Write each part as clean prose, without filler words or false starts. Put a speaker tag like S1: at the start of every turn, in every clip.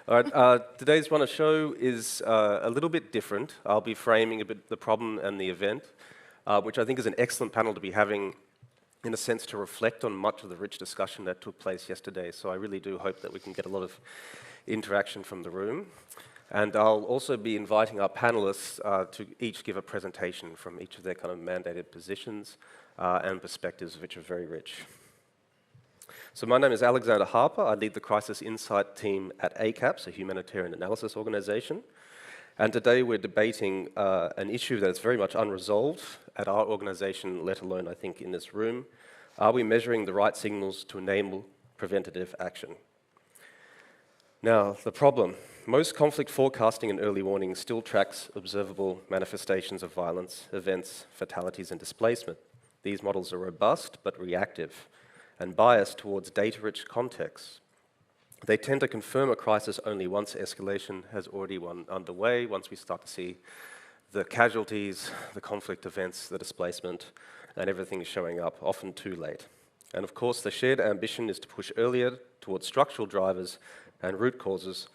S1: All right, today's Runner Show is a little bit different. I'll be framing a bit the problem and the event, which I think is an excellent panel to be having, in a sense, to reflect on much of the rich discussion that took place yesterday. So I really do hope that we can get a lot of interaction from the room. And I'll also be inviting our panelists to each give a presentation from each of their kind of mandated positions and perspectives, which are very rich. So my name is Alexander Harper. I lead the Crisis Insight team at ACAPS, a humanitarian analysis organization. And today we're debating an issue that's very much unresolved at our organization, let alone, I think, in this room. Are we measuring the right signals to enable preventative action? Now, the problem. Most conflict forecasting and early warning still tracks observable manifestations of violence, events, fatalities, and displacement. These models are robust but reactive and biased towards data-rich contexts. They tend to confirm a crisis only once escalation has already underway, once we start to see the casualties, the conflict events, the displacement, and everything showing up, often too late. And of course, the shared ambition is to push earlier towards structural drivers and root causes,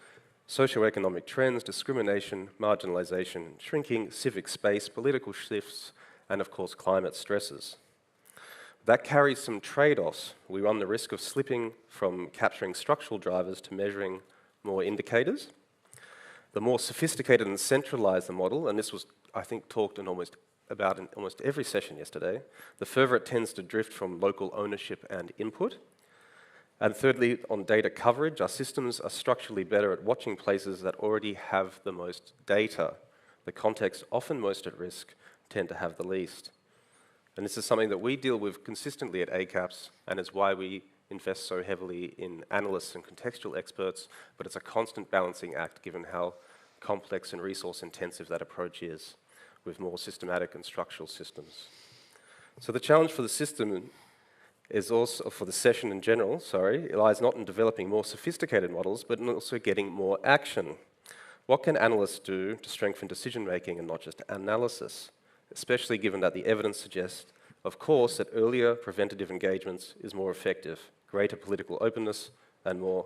S1: socioeconomic trends, discrimination, marginalization, shrinking civic space, political shifts, and of course, climate stresses. That carries some trade-offs. We run the risk of slipping from capturing structural drivers to measuring more indicators. The more sophisticated and centralized the model, and this was, I think, talked in almost every session yesterday, the further it tends to drift from local ownership and input. And thirdly, on data coverage, our systems are structurally better at watching places that already have the most data. The contexts often most at risk tend to have the least. And this is something that we deal with consistently at ACAPS, and is why we invest so heavily in analysts and contextual experts, but it's a constant balancing act given how complex and resource intensive that approach is with more systematic and structural systems. So the challenge for the system is also, for the session in general, it lies not in developing more sophisticated models, but in also getting more action. What can analysts do to strengthen decision-making and not just analysis? Especially given that the evidence suggests, of course, that earlier preventative engagements is more effective, greater political openness, and more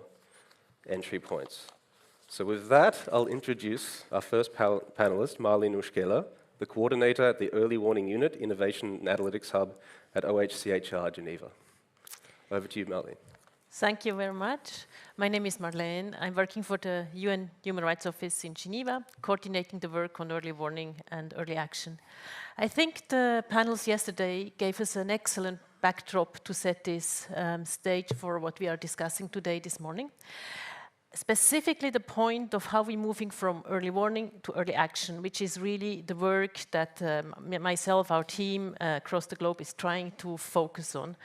S1: entry points. So with that, I'll introduce our first panelist, Marlene Uschkeller, the coordinator at the Early Warning Unit Innovation and Analytics Hub at OHCHR Geneva. Over to you, Marlene.
S2: Thank you very much. My name is Marlene. I'm working for the UN Human Rights Office in Geneva, coordinating the work on early warning and early action. I think the panels yesterday gave us an excellent backdrop to set this stage for what we are discussing today, this morning. Specifically the point of how we're moving from early warning to early action, which is really the work that myself, our team across the globe is trying to focus on.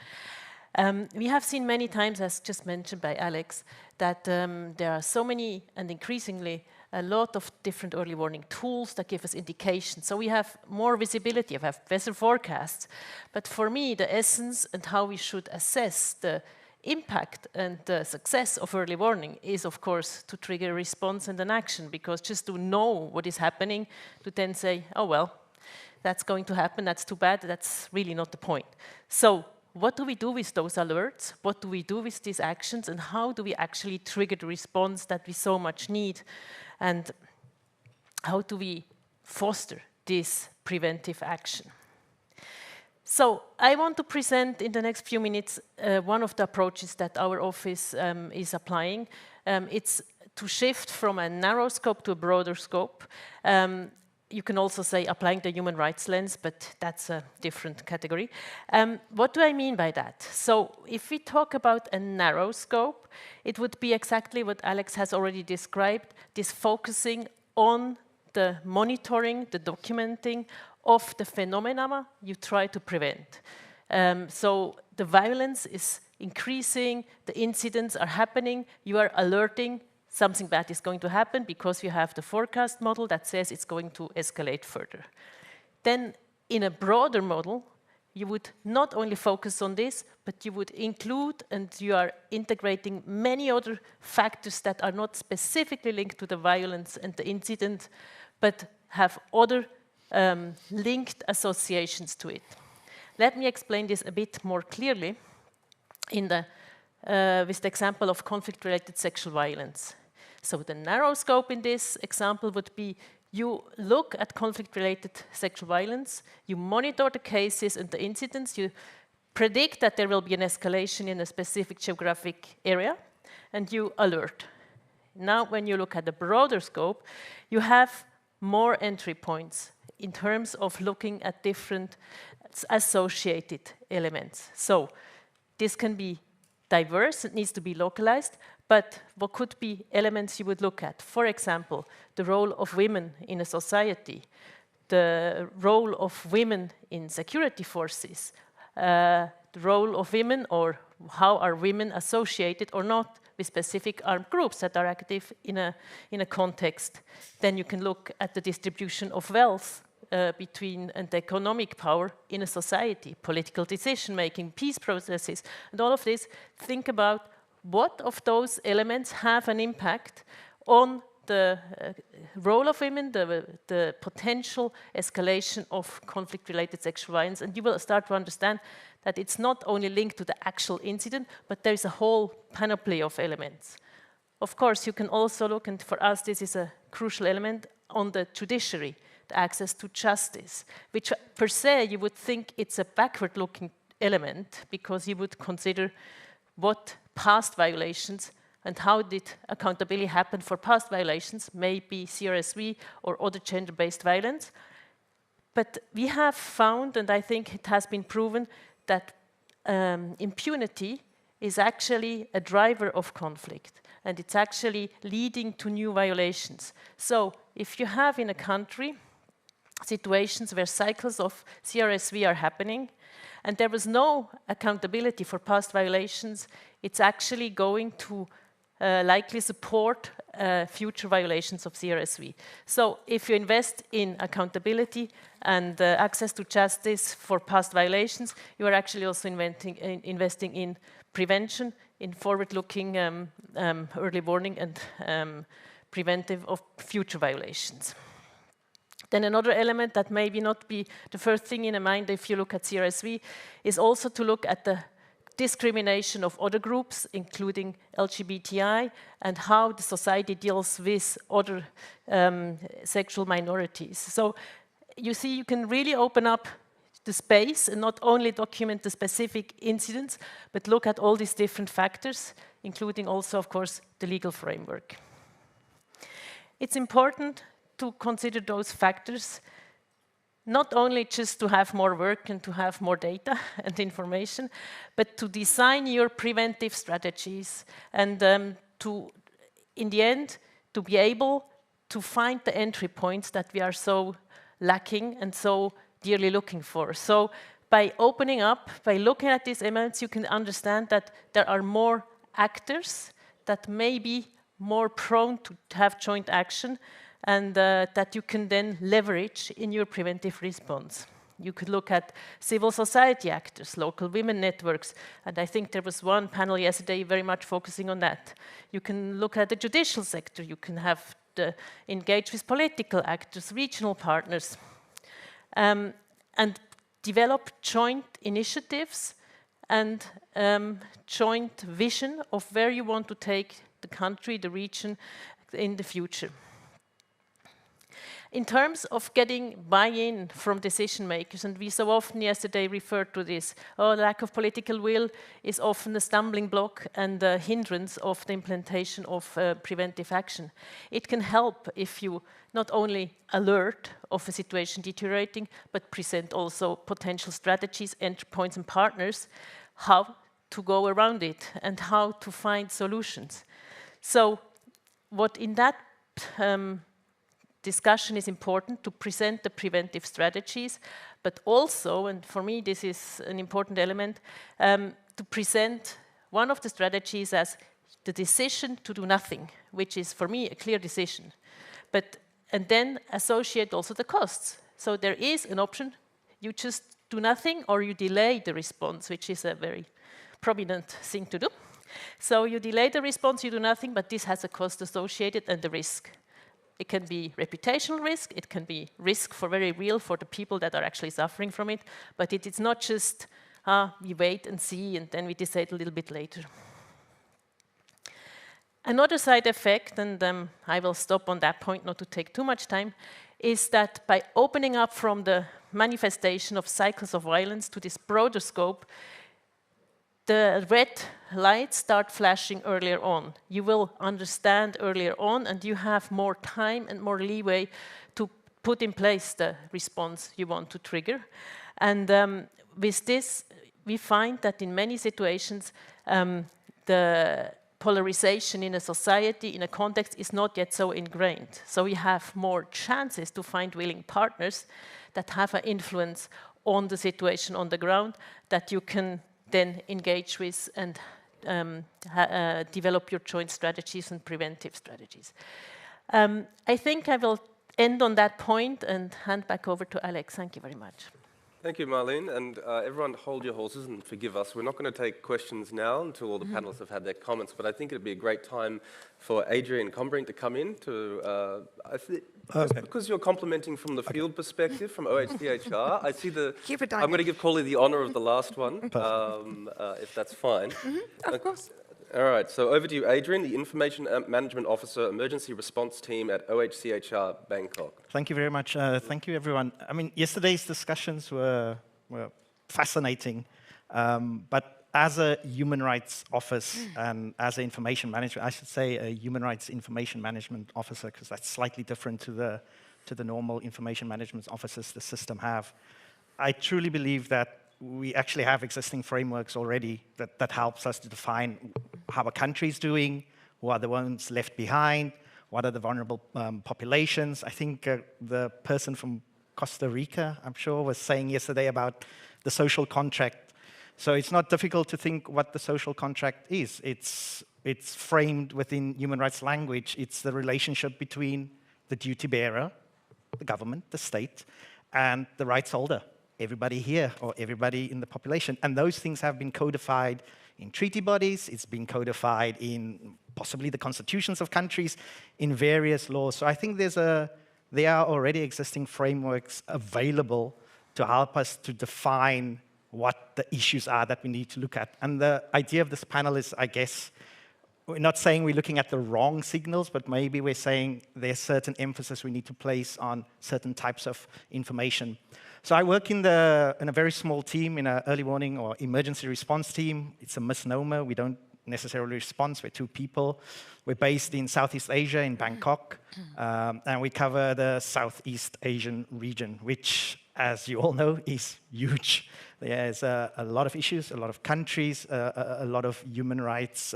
S2: We have seen many times, as just mentioned by Alex, that there are so many and increasingly a lot of different early warning tools that give us indications. So we have more visibility, we have better forecasts. But for me, the essence and how we should assess the impact and the success of early warning is, of course, to trigger a response and an action, because just to know what is happening, to then say, oh, well, that's going to happen, that's too bad, that's really not the point. So what do we do with those alerts? What do we do with these actions? And how do we actually trigger the response that we so much need? And how do we foster this preventive action? So I want to present in the next few minutes one of the approaches that our office is applying. It's to shift from a narrow scope to a broader scope. You can also say applying the human rights lens, but that's a different category. What do I mean by that? So if we talk about a narrow scope, it would be exactly what Alex has already described, this focusing on the monitoring, the documenting of the phenomena you try to prevent. So the violence is increasing, the incidents are happening, you are alerting something bad is going to happen because you have the forecast model that says it's going to escalate further. Then in a broader model, you would not only focus on this, but you would include and you are integrating many other factors that are not specifically linked to the violence and the incident, but have other linked associations to it. Let me explain this a bit more clearly with the example of conflict-related sexual violence. So the narrow scope in this example would be you look at conflict-related sexual violence, you monitor the cases and the incidents, you predict that there will be an escalation in a specific geographic area, and you alert. Now, when you look at the broader scope, you have more entry points in terms of looking at different associated elements. So this can be diverse, it needs to be localized, but what could be elements you would look at? For example, the role of women in a society, the role of women in security forces, the role of women, or how are women associated or not with specific armed groups that are active in a context. Then you can look at the distribution of wealth between and the economic power in a society, political decision-making, peace processes, and all of this. Think about what of those elements have an impact on the role of women, the potential escalation of conflict-related sexual violence, and you will start to understand that it's not only linked to the actual incident, but there's a whole panoply of elements. Of course, you can also look, and for us this is a crucial element, on the judiciary, the access to justice, which per se you would think it's a backward-looking element, because you would consider what past violations and how did accountability happen for past violations, maybe CRSV or other gender-based violence. But we have found, and I think it has been proven, that impunity is actually a driver of conflict, and it's actually leading to new violations. So if you have in a country situations where cycles of CRSV are happening, and there was no accountability for past violations, it's actually going to likely support future violations of CRSV. So if you invest in accountability and access to justice for past violations, you are actually also investing in prevention, in forward-looking early warning and preventive of future violations. Then another element that maybe not be the first thing in mind if you look at CRSV is also to look at the discrimination of other groups, including LGBTI, and how the society deals with other sexual minorities. So you see, you can really open up the space and not only document the specific incidents, but look at all these different factors, including also, of course, the legal framework. It's important to consider those factors, not only just to have more work and to have more data and information, but to design your preventive strategies and to, in the end, to be able to find the entry points that we are so lacking and so dearly looking for. So by opening up, by looking at these elements, you can understand that there are more actors that may be more prone to have joint action, and that you can then leverage in your preventive response. You could look at civil society actors, local women networks, and I think there was one panel yesterday very much focusing on that. You can look at the judicial sector, you can have engage with political actors, regional partners, and develop joint initiatives and joint vision of where you want to take the country, the region in the future. In terms of getting buy-in from decision makers, and we so often yesterday referred to this, lack of political will is often a stumbling block and a hindrance of the implementation of preventive action. It can help if you not only alert of a situation deteriorating, but present also potential strategies, entry points and partners, how to go around it and how to find solutions. So what in that discussion is important to present the preventive strategies, but also, and for me this is an important element, to present one of the strategies as the decision to do nothing, which is for me a clear decision, and then associate also the costs. So there is an option, you just do nothing or you delay the response, which is a very prominent thing to do. So you delay the response, you do nothing, but this has a cost associated and the risk. It can be reputational risk, it can be risk for very real for the people that are actually suffering from it, but it is not just, we wait and see and then we decide a little bit later. Another side effect, and I will stop on that point not to take too much time, is that by opening up from the manifestation of cycles of violence to this broader scope, the red lights start flashing earlier on. You will understand earlier on, and you have more time and more leeway to put in place the response you want to trigger. And with this, we find that in many situations, the polarization in a society, in a context, is not yet so ingrained. So we have more chances to find willing partners that have an influence on the situation on the ground that you can then engage with and develop your joint strategies and preventive strategies. I think I will end on that point and hand back over to Alex. Thank you very much.
S1: Thank you, Marlene. And everyone hold your horses and forgive us. We're not going to take questions now until all the panelists have had their comments, but I think it'd be a great time for Adrian Combring to come in to, just because you're complimenting from the field perspective, from OHCHR, I see I'm going to give Corley the honor of the last one, if that's fine.
S3: Of course.
S1: All right, so over to you, Adrian, the Information Management Officer, Emergency Response Team at OHCHR Bangkok.
S4: Thank you very much. Thank you, everyone. I mean, yesterday's discussions were fascinating, but as a human rights office and as an information manager, I should say a human rights information management officer, because that's slightly different to the normal information management officers the system have. I truly believe that we actually have existing frameworks already that helps us to define how a country is doing, who are the ones left behind, what are the vulnerable populations. I think the person from Costa Rica, I'm sure, was saying yesterday about the social contract. So it's not difficult to think what the social contract is. It's framed within human rights language. It's the relationship between the duty bearer, the government, the state, and the rights holder, everybody here or everybody in the population. And those things have been codified in treaty bodies. It's been codified in possibly the constitutions of countries, in various laws. So I think there are already existing frameworks available to help us to define what the issues are that we need to look at. And the idea of this panel is, I guess, we're not saying we're looking at the wrong signals, but maybe we're saying there's certain emphasis we need to place on certain types of information. So I work in a very small team, in an early warning or emergency response team. It's a misnomer. We don't necessarily respond. We're 2 people. We're based in Southeast Asia, in Bangkok, and we cover the Southeast Asian region, which, as you all know, is huge. There's a lot of issues, a lot of countries, a lot of human rights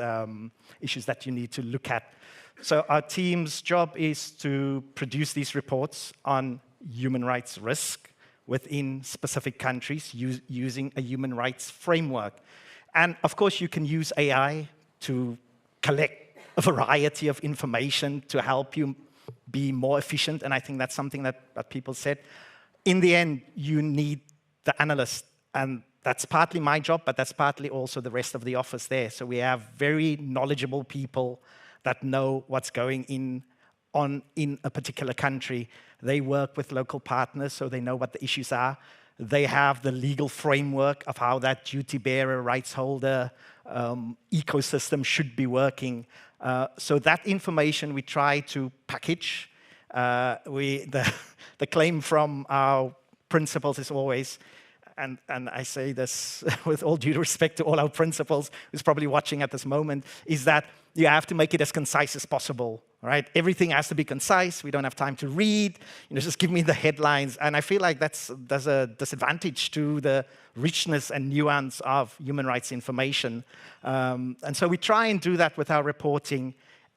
S4: issues that you need to look at. So our team's job is to produce these reports on human rights risk within specific countries using a human rights framework. And of course, you can use AI to collect a variety of information to help you be more efficient, and I think that's something that people said. In the end, you need the analyst, and that's partly my job, but that's partly also the rest of the office there. So we have very knowledgeable people that know what's going on in a particular country. They work with local partners, so they know what the issues are. They have the legal framework of how that duty bearer, rights holder ecosystem should be working. So that information we try to package. The claim from our principals is always, and I say this with all due respect to all our principals who's probably watching at this moment, is that you have to make it as concise as possible, right? Everything has to be concise. We don't have time to read. Just give me the headlines. And I feel like there's a disadvantage to the richness and nuance of human rights information. And so we try and do that with our reporting.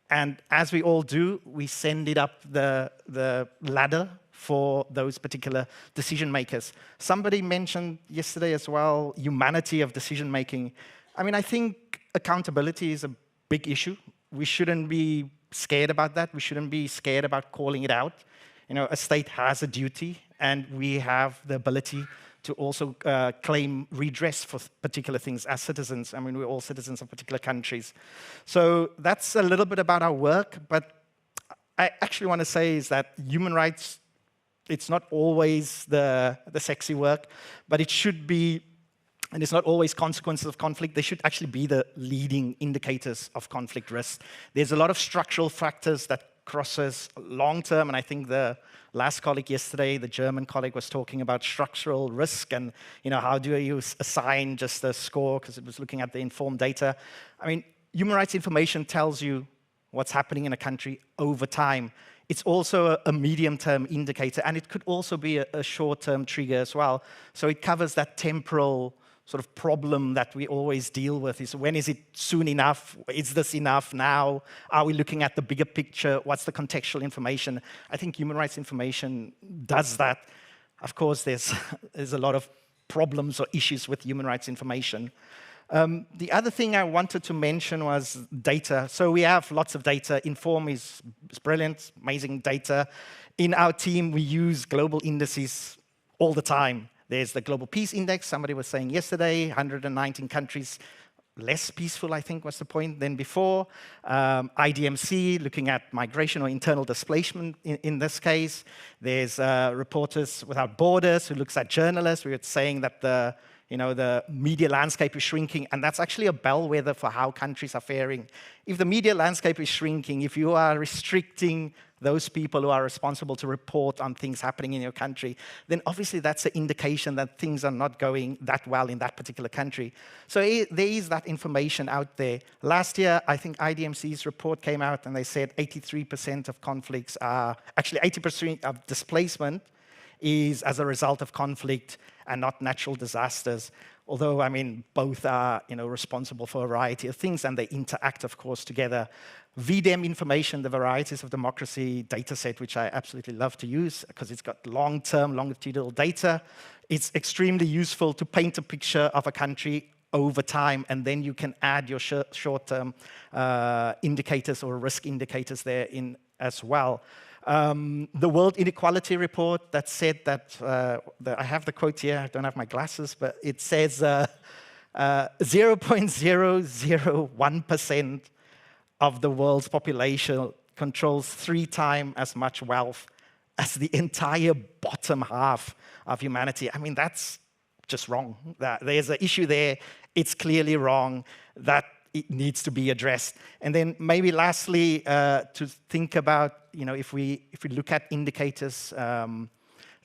S4: And as we all do, we send it up the ladder for those particular decision makers. Somebody mentioned yesterday as well, humanity of decision making. I mean, I think accountability is a big issue. We shouldn't be scared about that. We shouldn't be scared about calling it out. A state has a duty, and we have the ability to also claim redress for particular things as citizens. I mean, we're all citizens of particular countries. So that's a little bit about our work, but I actually want to say is that human rights, it's not always the sexy work, but it should be and it's not always consequences of conflict. They should actually be the leading indicators of conflict risk. There's a lot of structural factors that crosses long term, and I think the last colleague yesterday, the German colleague, was talking about structural risk and how do you assign just a score, because it was looking at the informed data. I mean, human rights information tells you what's happening in a country over time. It's also a medium-term indicator, and it could also be a short-term trigger as well. So it covers that temporal sort of problem that we always deal with, is when is it soon enough? Is this enough now? Are we looking at the bigger picture? What's the contextual information? I think human rights information does that. Of course, there's a lot of problems or issues with human rights information. The other thing I wanted to mention was data. So we have lots of data. Inform is brilliant, amazing data. In our team, we use global indices all the time. There's the Global Peace Index, somebody was saying yesterday, 119 countries less peaceful, I think was the point, than before. IDMC, looking at migration or internal displacement in this case. There's Reporters Without Borders, who looks at journalists. We were saying that the media landscape is shrinking, and that's actually a bellwether for how countries are faring. If the media landscape is shrinking, if you are restricting those people who are responsible to report on things happening in your country, then obviously that's an indication that things are not going that well in that particular country. So there is that information out there. Last year, I think IDMC's report came out and they said 83% of conflicts are, actually 80% of displacement is as a result of conflict and not natural disasters. Although, I mean, both are responsible for a variety of things, and they interact, of course, together. VDEM information, the Varieties of Democracy data set, which I absolutely love to use because it's got long-term, longitudinal data. It's extremely useful to paint a picture of a country over time, and then you can add your short-term indicators or risk indicators there in as well. The World Inequality Report that said that, I have the quote here, I don't have my glasses, but it says 0.001% of the world's population controls 3 times as much wealth as the entire bottom half of humanity. I mean, that's just wrong. There's an issue there. It's clearly wrong. That it needs to be addressed. And then maybe lastly, to think about, if we look at indicators,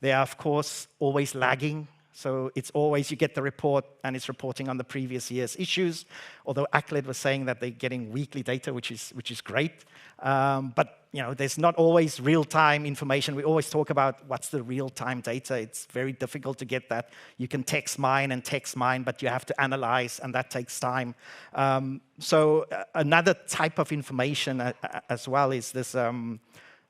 S4: they are, of course, always lagging. So it's always, you get the report and it's reporting on the previous year's issues. Although ACLED was saying that they're getting weekly data, which is great. But there's not always real-time information. We always talk about what's the real-time data. It's very difficult to get that. You can text mine, but you have to analyze, and that takes time. So another type of information as well is this.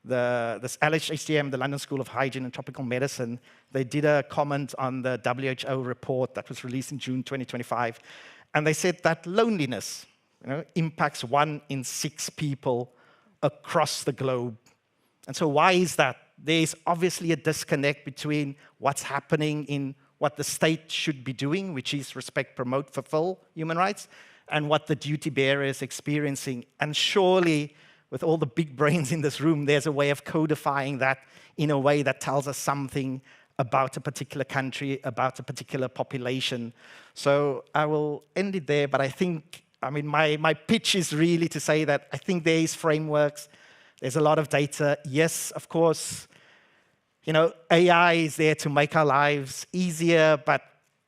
S4: This LHHTM, the London School of Hygiene and Tropical Medicine, they did a comment on the WHO report that was released in June 2025. And they said that loneliness impacts 1 in 6 people across the globe. And so why is that? There's obviously a disconnect between what's happening in what the state should be doing, which is respect, promote, fulfill human rights, and what the duty bearer is experiencing. And surely, with all the big brains in this room, there's a way of codifying that in a way that tells us something about a particular country, about a particular population. So I will end it there, but I think, my pitch is really to say that I think there is frameworks, there's a lot of data. Yes, of course, AI is there to make our lives easier, but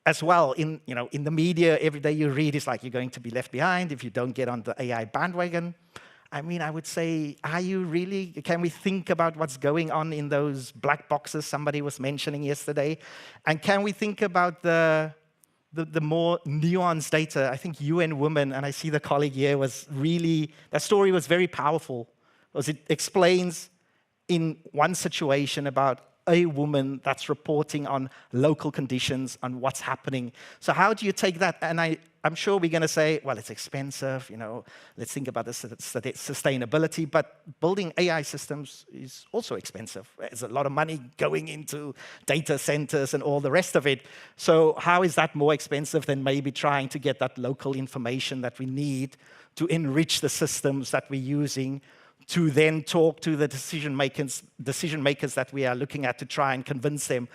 S4: as well, in the media, every day you read, it's like you're going to be left behind if you don't get on the AI bandwagon. I would say, can we think about what's going on in those black boxes somebody was mentioning yesterday? And can we think about the more nuanced data? I think UN Women, and I see the colleague here, that story was very powerful, because it explains in one situation about a woman that's reporting on local conditions, on what's happening. So how do you take that? And I'm sure we're going to say, well, it's expensive, let's think about the sustainability, but building AI systems is also expensive. There's a lot of money going into data centers and all the rest of it. So how is that more expensive than maybe trying to get that local information that we need to enrich the systems that we're using, to then talk to the decision makers that we are looking at to try and convince them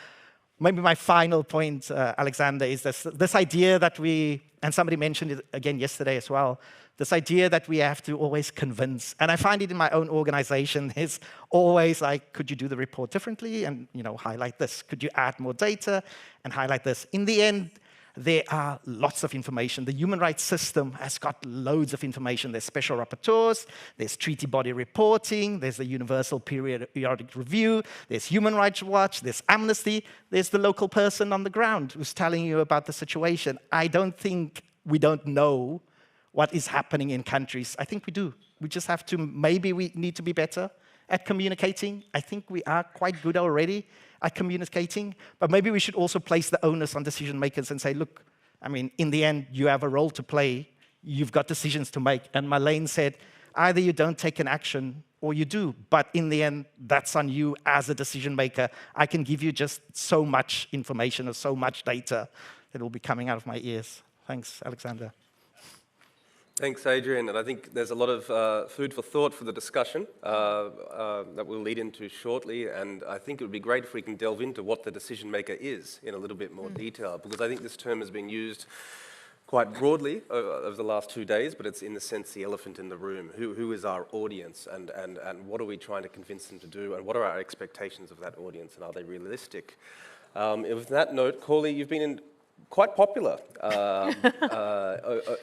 S4: maybe my final point, Alexander, is this idea that and somebody mentioned it again yesterday as well, this idea that we have to always convince. And I find it in my own organization is always like, could you do the report differently and highlight this? Could you add more data and highlight this? In the end, there are lots of information. The human rights system has got loads of information. There's special rapporteurs, there's treaty body reporting, there's the universal periodic review, there's Human Rights Watch, there's Amnesty, there's the local person on the ground who's telling you about the situation. I don't think we don't know what is happening in countries. I think we do. We just have to, maybe we need to be better at communicating. I think we are quite good already at communicating, but maybe we should also place the onus on decision makers and say, look, I mean, in the end, you have a role to play. You've got decisions to make. And Marlene said, either you don't take an action or you do, but in the end, that's on you as a decision maker. I can give you just so much information or so much data that will be coming out of my ears. Thanks, Alexander.
S1: Thanks, Adrian. And I think there's a lot of food for thought for the discussion that we'll lead into shortly. And I think it would be great if we can delve into what the decision maker is in a little bit more detail, because I think this term has been used quite broadly over the last 2 days, but it's in the sense the elephant in the room. Who is our audience, and what are we trying to convince them to do, and what are our expectations of that audience, and are they realistic? With that note, Corley, you've been quite popular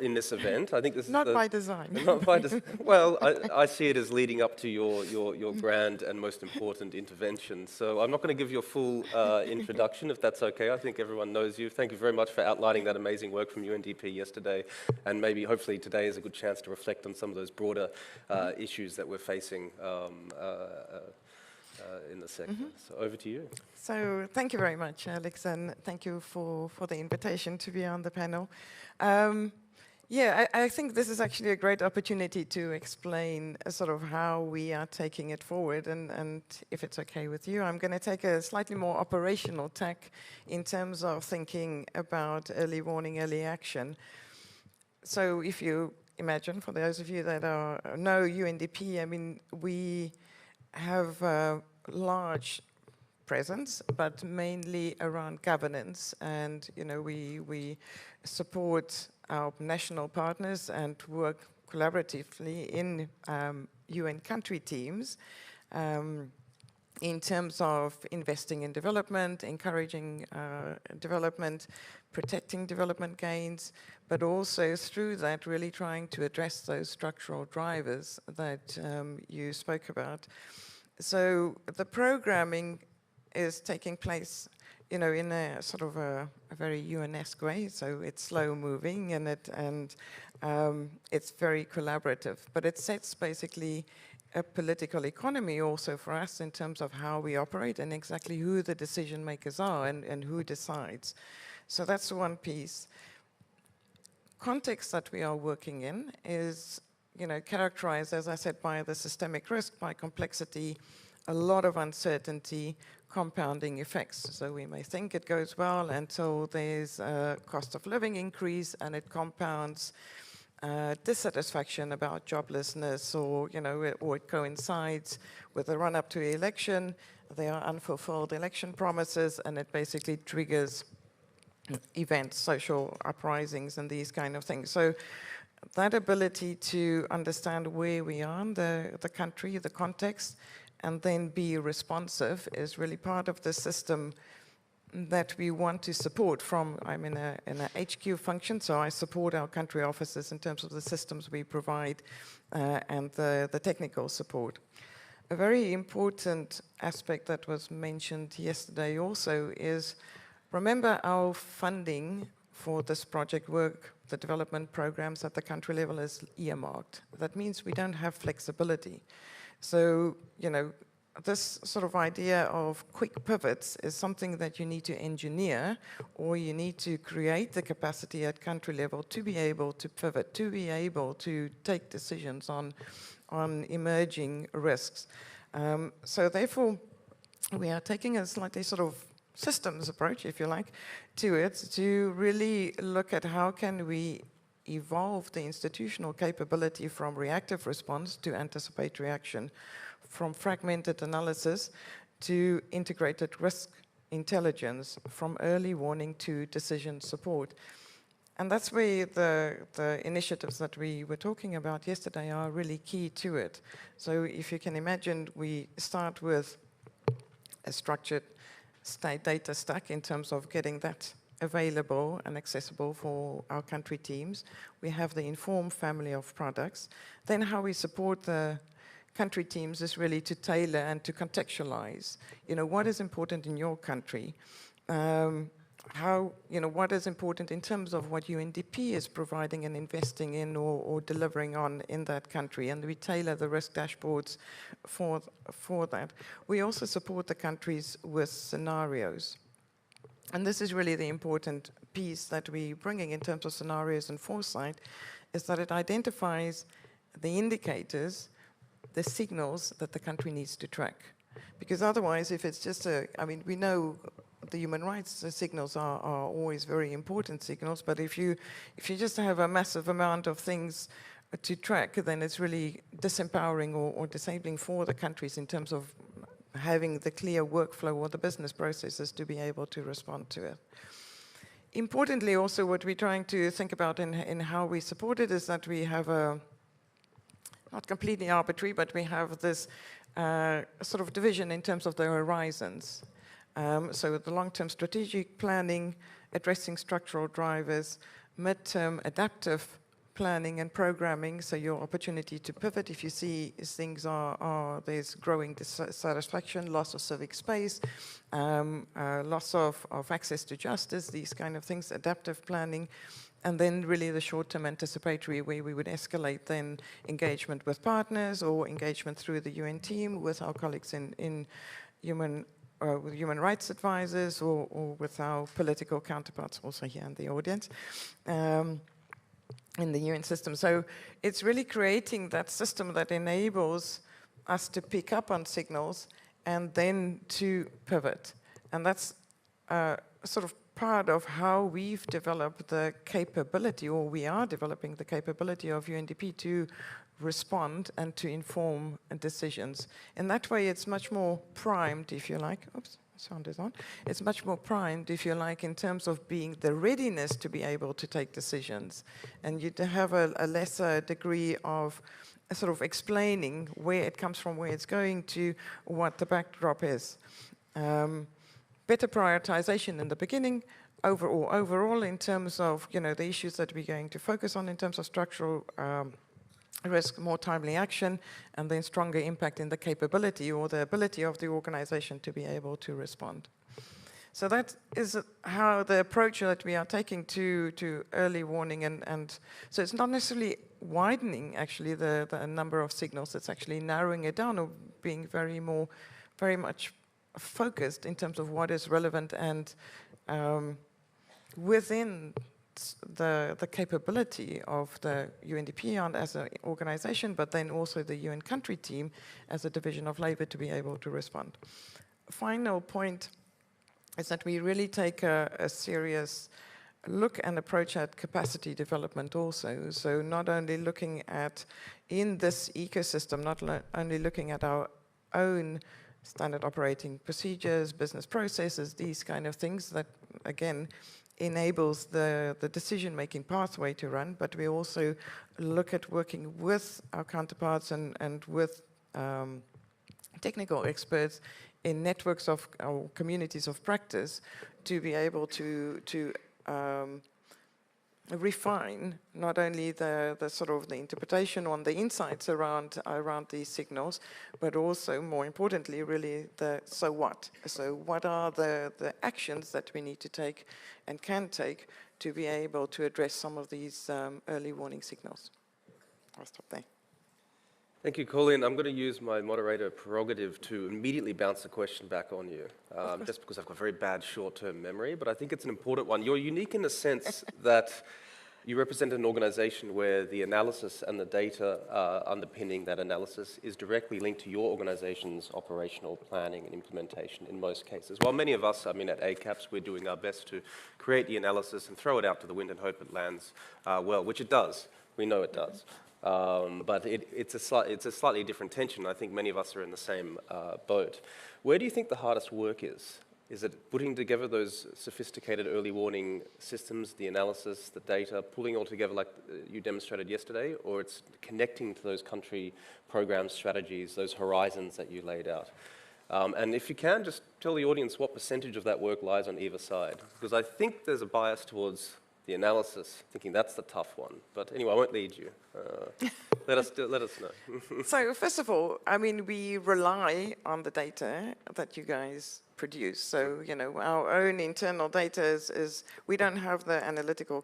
S1: in this event. I think this is
S3: not by design.
S1: Not by design. Well, I see it as leading up to your grand and most important intervention. So I'm not going to give you a full introduction, if that's okay. I think everyone knows you. Thank you very much for outlining that amazing work from UNDP yesterday, and maybe hopefully today is a good chance to reflect on some of those broader issues that we're facing in the sector. So over to you.
S3: So thank you very much, Alex, and thank you for the invitation to be on the panel. Yeah, I think this is actually a great opportunity to explain sort of how we are taking it forward, and if it's okay with you, I'm going to take a slightly more operational tack in terms of thinking about early warning, early action. So if you imagine, for those of you that know UNDP, I mean, we have large presence, but mainly around governance, and we support our national partners and work collaboratively in UN country teams in terms of investing in development, encouraging development, protecting development gains, but also through that really trying to address those structural drivers that you spoke about. So the programming is taking place, in a sort of a very UN-esque way. So it's slow moving and it's very collaborative. But it sets basically a political economy also for us in terms of how we operate and exactly who the decision makers are and who decides. So that's one piece. Context that we are working in is characterized, as I said, by the systemic risk, by complexity, a lot of uncertainty, compounding effects. So we may think it goes well until there's a cost of living increase and it compounds dissatisfaction about joblessness, or it coincides with the run-up to the election. There are unfulfilled election promises, and it basically triggers events, social uprisings, and these kind of things. So that ability to understand where we are in the country, the context, and then be responsive is really part of the system that we want to support from. I'm in a HQ function, so I support our country offices in terms of the systems we provide and the technical support. A very important aspect that was mentioned yesterday also is, remember our funding for this project work, the development programs at the country level is earmarked. That means we don't have flexibility. So, this sort of idea of quick pivots is something that you need to engineer, or you need to create the capacity at country level to be able to pivot, to be able to take decisions on emerging risks. So therefore, we are taking a slightly sort of systems approach, if you like, to it, to really look at how can we evolve the institutional capability from reactive response to anticipatory action, from fragmented analysis to integrated risk intelligence from early warning to decision support. And that's where the initiatives that we were talking about yesterday are really key to it. So if you can imagine, we start with a structured data stack in terms of getting that available and accessible for our country teams. We have the informed family of products. Then how we support the country teams is really to tailor and to contextualize, what is important in your country, what is important in terms of what UNDP is providing and investing in or delivering on in that country, and we tailor the risk dashboards for that. We also support the countries with scenarios. And this is really the important piece that we're bringing in terms of scenarios and foresight, is that it identifies the indicators, the signals that the country needs to track. Because otherwise, if it's just we know the human rights signals are always very important signals, but if you just have a massive amount of things to track, then it's really disempowering or disabling for the countries in terms of having the clear workflow or the business processes to be able to respond to it. Importantly, also, what we're trying to think about in how we support it is that we have not completely arbitrary, but we have this sort of division in terms of the horizons. So the long-term strategic planning, addressing structural drivers, mid-term adaptive planning and programming, so your opportunity to pivot if you see things there's growing dissatisfaction, loss of civic space, loss of access to justice, these kind of things, adaptive planning, and then really the short-term anticipatory, where we would escalate then engagement with partners or engagement through the UN team with our colleagues in with human rights advisors or with our political counterparts also here in the audience. In the UN system. So it's really creating that system that enables us to pick up on signals and then to pivot. And that's sort of part of how we've developed the capability, or we are developing the capability of UNDP to respond and to inform decisions. In that way, it's much more primed, if you like. Oops. Sound is on. It's much more primed, if you like, in terms of being the readiness to be able to take decisions. And you have a lesser degree of sort of explaining where it comes from, where it's going to, what the backdrop is. Better prioritization in the beginning, overall in terms of, the issues that we're going to focus on in terms of structural risk, more timely action, and then stronger impact in the capability or the ability of the organization to be able to respond. So that is how the approach that we are taking to early warning, and so it's not necessarily widening actually the number of signals, it's actually narrowing it down or being very much focused in terms of what is relevant and within the capability of the UNDP as an organization, but then also the UN country team as a division of labor to be able to respond. Final point is that we really take a serious look and approach at capacity development also. So not only looking at, in this ecosystem, not only looking at our own standard operating procedures, business processes, these kind of things that, again, enables the decision-making pathway to run, but we also look at working with our counterparts and with technical experts in networks of our communities of practice to be able to refine not only the sort of the interpretation on the insights around these signals, but also more importantly really the so what. So what are the actions that we need to take and can take to be able to address some of these early warning signals. I'll stop there.
S1: Thank you, Colleen. I'm going to use my moderator prerogative to immediately bounce the question back on you, just because I've got very bad short-term memory, but I think it's an important one. You're unique in the sense that you represent an organization where the analysis and the data underpinning that analysis is directly linked to your organization's operational planning and implementation in most cases. While many of us, at ACAPS, we're doing our best to create the analysis and throw it out to the wind and hope it lands well, which it does. We know it does. But it's a slightly different tension. I think many of us are in the same boat. Where do you think the hardest work is Is it putting together those sophisticated early warning systems, the analysis, the data, pulling all together like you demonstrated yesterday, or it's connecting to those country programs, strategies, those horizons that you laid out? And if you can, just tell the audience what percentage of that work lies on either side. Because I think there's a bias towards the analysis, thinking that's the tough one. But anyway, I won't lead you. Let us know.
S3: So first of all, I mean, we rely on the data that you guys produce. So, you know, our own internal data is we don't have the analytical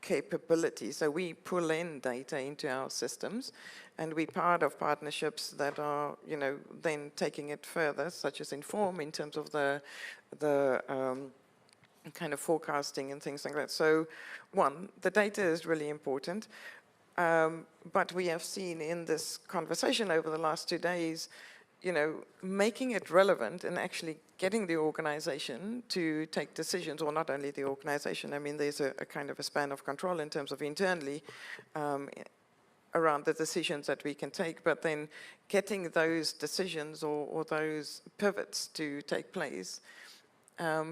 S3: capability. So we pull in data into our systems, and we're part of partnerships that are, you know, then taking it further, such as Inform in terms of the kind of forecasting and things like that. So one, the data is really important. But we have seen in this conversation over the last 2 days, you know, making it relevant and actually getting the organization to take decisions, or not only the organization. I mean, there's a kind of a span of control in terms of internally around the decisions that we can take, but then getting those decisions or those pivots to take place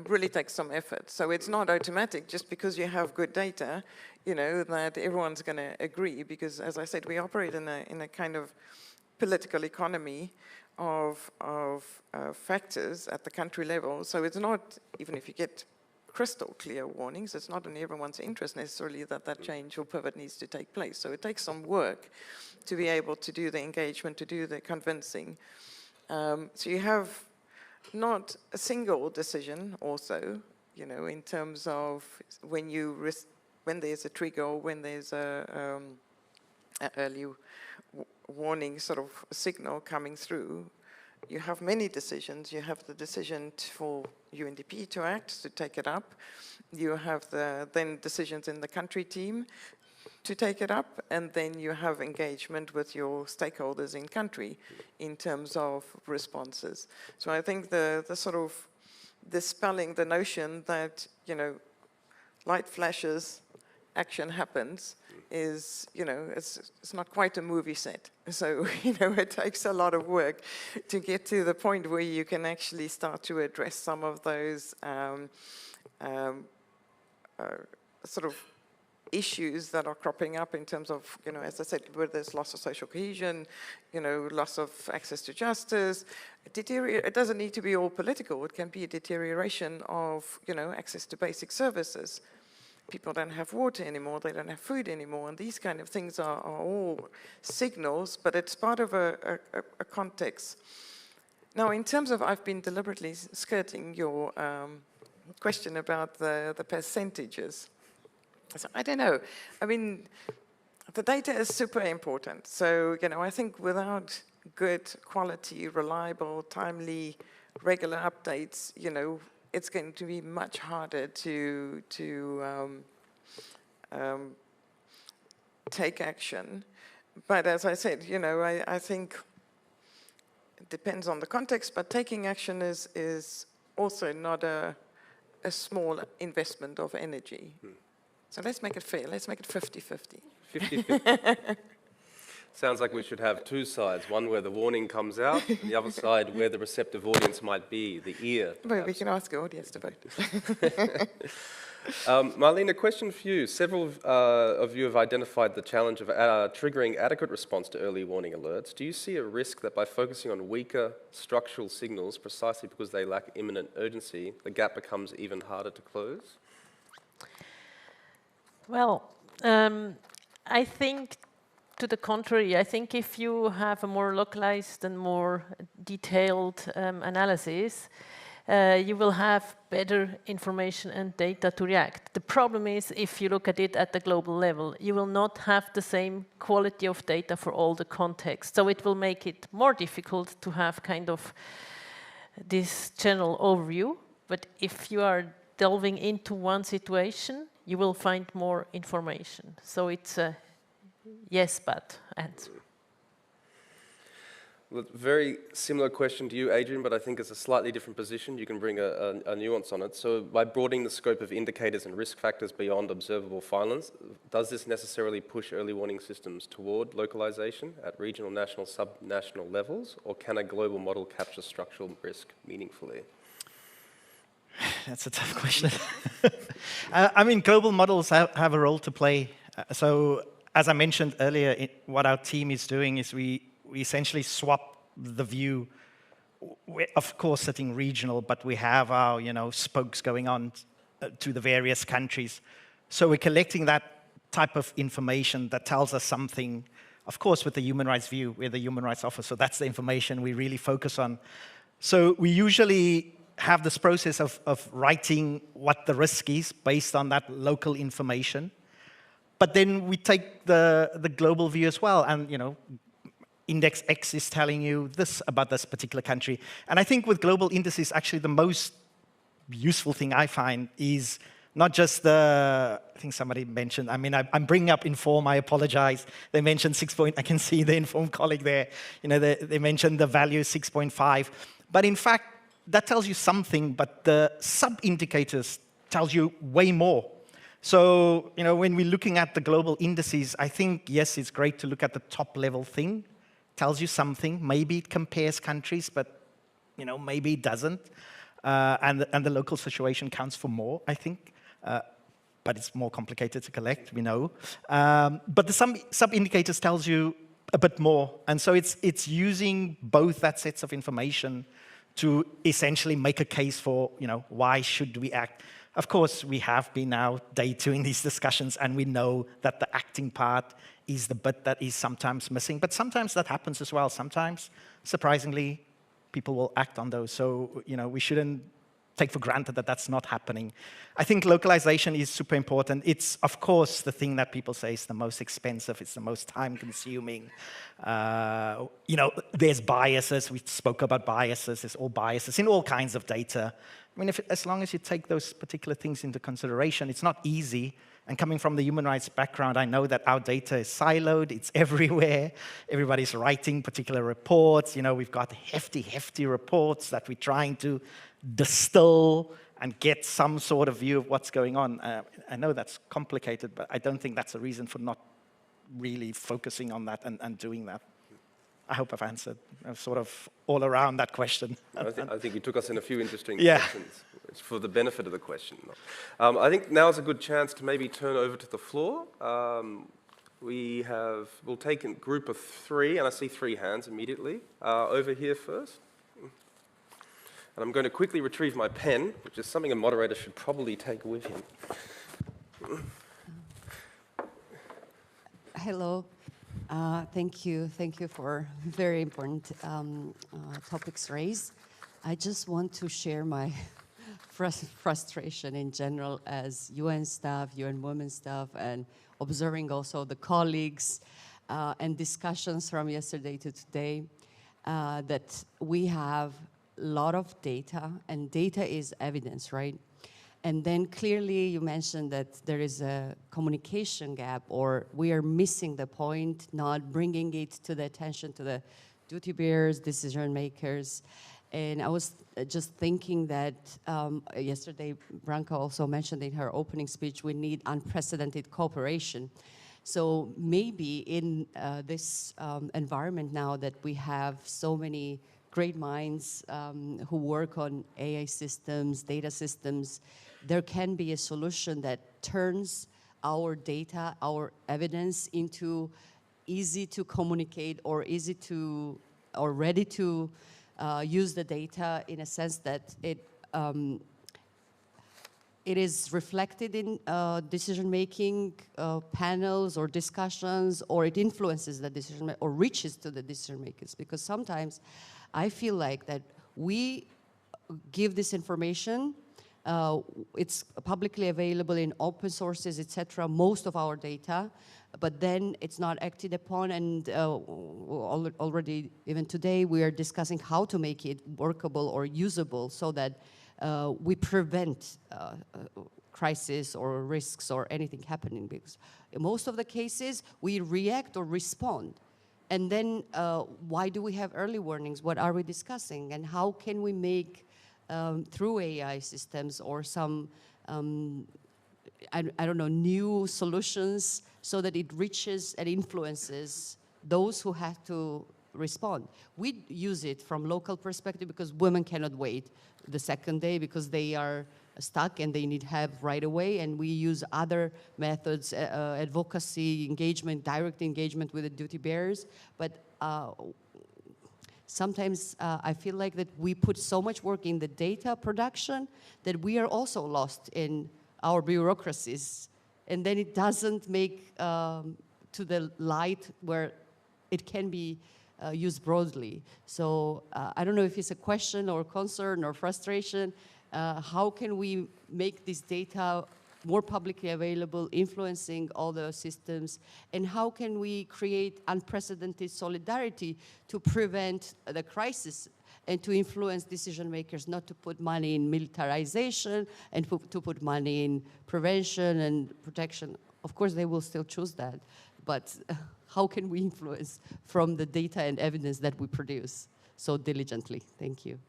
S3: really takes some effort. So it's not automatic just because you have good data, you know, that everyone's going to agree, because as I said, we operate in a kind of political economy of factors at the country level. So it's not, even if you get crystal clear warnings, it's not in everyone's interest necessarily that change or pivot needs to take place. So it takes some work to be able to do the engagement, to do the convincing. So you have not a single decision also, you know, in terms of when there's a trigger or when there's a early warning sort of signal coming through. You have many decisions. You have the decision for UNDP to act, to take it up. You have then decisions in the country team to take it up, and then you have engagement with your stakeholders in country in terms of responses. So I think the sort of dispelling the notion that, you know, light flashes, action happens is, you know, it's not quite a movie set. So, you know, it takes a lot of work to get to the point where you can actually start to address some of those sort of issues that are cropping up in terms of, you know, as I said, where there's loss of social cohesion, you know, loss of access to justice. It doesn't need to be all political. It can be a deterioration of, you know, access to basic services. People don't have water anymore, they don't have food anymore, and these kind of things are all signals, but it's part of a context. Now, in terms of, I've been deliberately skirting your question about the percentages. So I don't know. I mean, the data is super important. So, you know, I think without good quality, reliable, timely, regular updates, you know, it's going to be much harder to take action. But as I said, you know, I think it depends on the context, but taking action is also not a small investment of energy. So let's make it fair. Let's make it 50-50.
S1: 50-50. Sounds like we should have two sides, one where the warning comes out, and the other side where the receptive audience might be, the ear.
S3: Well, we can ask the audience to vote.
S1: Marlene, a question for you. Several of you have identified the challenge of triggering adequate response to early warning alerts. Do you see a risk that by focusing on weaker structural signals, precisely because they lack imminent urgency, the gap becomes even harder to close?
S2: Well, I think to the contrary. I think if you have a more localized and more detailed analysis, you will have better information and data to react. The problem is, if you look at it at the global level, you will not have the same quality of data for all the contexts. So it will make it more difficult to have kind of this general overview. But if you are delving into one situation, you will find more information. So it's a yes, but answer.
S1: Well, very similar question to you, Adrian, but I think it's a slightly different position. You can bring a nuance on it. So by broadening the scope of indicators and risk factors beyond observable violence, does this necessarily push early warning systems toward localization at regional, national, subnational levels, or can a global model capture structural risk meaningfully?
S4: That's a tough question. I mean, global models have a role to play. So, as I mentioned earlier, what our team is doing is we essentially swap the view. We're, of course, sitting regional, but we have our, spokes going on to the various countries. So we're collecting that type of information that tells us something, of course, with the human rights view. We're the human rights office, so that's the information we really focus on. So we usually have this process of writing what the risk is based on that local information. But then we take the global view as well, and Index X is telling you this about this particular country. And I think with global indices, actually the most useful thing I find is not just I think somebody mentioned, I mean, I'm bringing up Inform, I apologize. They mentioned 6 point, I can see the Inform colleague there. They mentioned the value 6.5. But in fact, that tells you something, but the sub-indicators tells you way more. So, when we're looking at the global indices, I think, yes, it's great to look at the top level thing. Tells you something. Maybe it compares countries, but maybe it doesn't. And the local situation counts for more, I think. But it's more complicated to collect, we know. But the sub-indicators tells you a bit more. And so it's using both that sets of information to essentially make a case for, why should we act? Of course, we have been now day 2 in these discussions, and we know that the acting part is the bit that is sometimes missing. But sometimes that happens as well. Sometimes, surprisingly, people will act on those. So, we shouldn't take for granted that that's not happening. I think localization is super important. It's, of course, the thing that people say is the most expensive. It's the most time-consuming. There's biases. We spoke about biases. There's all biases in all kinds of data. I mean, as long as you take those particular things into consideration, it's not easy. And coming from the human rights background, I know that our data is siloed. It's everywhere. Everybody's writing particular reports. We've got hefty reports that we're trying to distill and get some sort of view of what's going on. I know that's complicated, but I don't think that's a reason for not really focusing on that and doing that. I hope I've answered sort of all around that question.
S1: I think you took us in a few interesting
S4: Yeah.
S1: questions. It's for the benefit of the question. I think now is a good chance to maybe turn over to the floor. We'll take a group of 3, and I see 3 hands immediately. Over here first. And I'm going to quickly retrieve my pen, which is something a moderator should probably take with him.
S5: Hello. Thank you for very important topics raised. I just want to share my frustration in general as UN staff, UN Women staff, and observing also the colleagues and discussions from yesterday to today, that we have a lot of data, and data is evidence, right? And then clearly you mentioned that there is a communication gap, or we are missing the point, not bringing it to the attention to the duty bearers, decision makers. And I was just thinking that yesterday, Branka also mentioned in her opening speech, we need unprecedented cooperation. So maybe in this environment now that we have so many great minds who work on AI systems, data systems, there can be a solution that turns our data, our evidence into easy to communicate or easy to, or ready to use the data in a sense that it is reflected in decision-making panels or discussions, or it influences the decision or reaches to the decision makers. Because sometimes I feel like that we give this information, it's publicly available in open sources, etc., most of our data, but then it's not acted upon, and already even today we are discussing how to make it workable or usable so that we prevent crisis or risks or anything happening, because in most of the cases we react or respond. And then why do we have early warnings? What are we discussing? And how can we make, through AI systems or some, I don't know, new solutions so that it reaches and influences those who have to respond. We use it from local perspective because women cannot wait the second day because they are stuck and they need help right away, and we use other methods, advocacy, engagement, direct engagement with the duty bearers. But sometimes I feel like that we put so much work in the data production that we are also lost in our bureaucracies, and then it doesn't make to the light where it can be used broadly. So I don't know if it's a question or concern or frustration. How can we make this data more publicly available, influencing all the systems? And how can we create unprecedented solidarity to prevent the crisis and to influence decision makers not to put money in militarization and to put money in prevention and protection? Of course, they will still choose that. But how can we influence from the data and evidence that we produce so diligently? Thank you.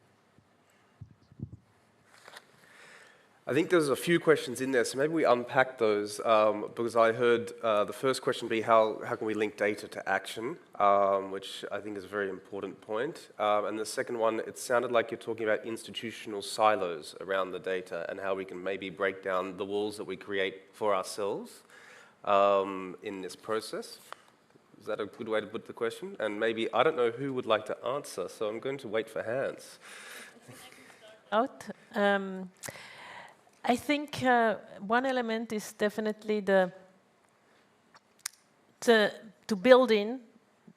S1: I think there's a few questions in there, so maybe we unpack those, because I heard the first question be how can we link data to action, which I think is a very important point. And the second one, it sounded like you're talking about institutional silos around the data and how we can maybe break down the walls that we create for ourselves in this process. Is that a good way to put the question? And maybe, I don't know who would like to answer, so I'm going to wait for hands.
S2: I think one element is definitely to build in